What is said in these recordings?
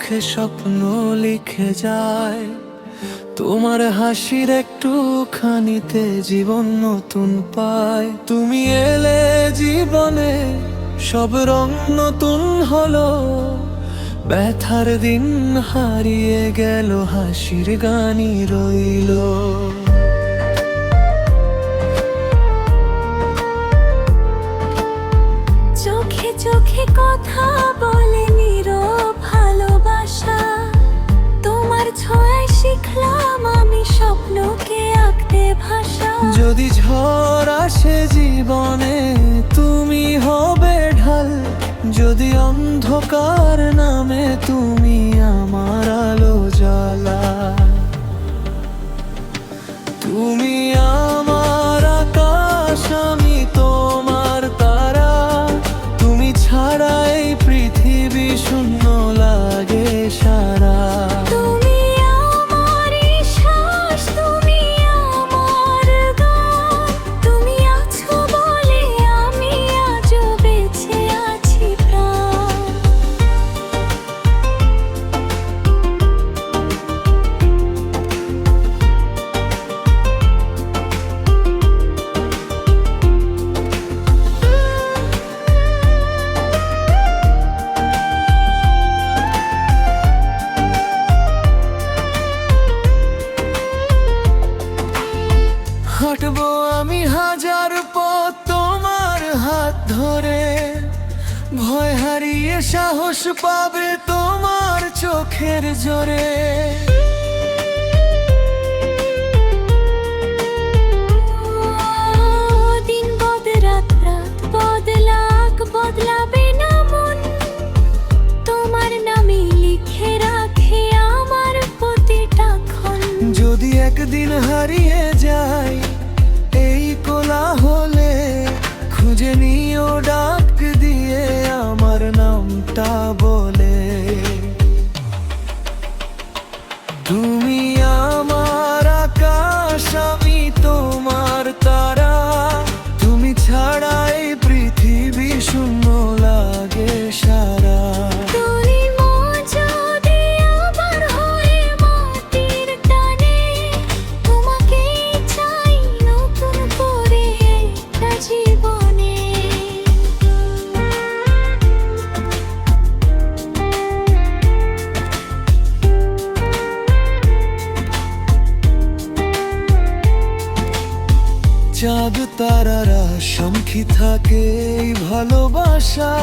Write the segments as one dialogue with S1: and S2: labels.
S1: চোখে স্বপ্ন লিখে যায়। তোমার হাসির একটুখানিতে জীবন নতুন পায়। তুমি এলে জীবনে সব রং নতুন হলো, ব্যথার দিন হারিয়ে গেল, হাসির গানই রইল।
S2: চোখে চোখে কথা বলে নীরব ভালোবাসা, তোমার ছোঁয়ায় শিখলাম আমি স্বপ্নকে আঁকতে ভাষা।
S1: যদি ঝড় আসে জীবনে তুমি হবে ঢাল, যদি অন্ধকার নামে তুমি আমার আলো জ্বালা। তুমি আমার আকাশ, আমি তোমার তারা, তুমি ছাড়া এই পৃথিবী শূন্য লাগে সারা।
S2: তুমি আমার শ্বাস, তুমি আমার গান, তুমি আছো বলে আমি আজও বেঁচে আছি প্রাণ।
S1: হাঁটবো আমি হাজার পথ তোমার হাত ধরে, ভয় হারিয়ে সাহস পাবে তোমার চোখের জোরে।
S2: দিন বদলাক রাত বদলাক, বদলাবে না মন, তোমার নামে লিখে রাখে আমার প্রতিটা ক্ষণ।
S1: যদি একদিন হারিয়ে যায় এই কোলাহলে, খুঁজে নিও ডাক দিয়ে আমার নামটা বলে। তুমি আমার আকাশ, আমি তোমার তারা, তুমি ছাড়া এই পৃথিবী শূন্য লাগে সারা।
S2: তুমি যদি আবার হয়ে মাটির টানে, তোমাকে চাই নতুন করে একটা জীবনে।
S1: চাঁদ তারারা সাক্ষী থাকে এই ভালোবাসা,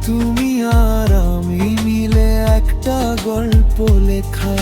S1: তুমি আর আমি মিলে একটা গল্প লেখা।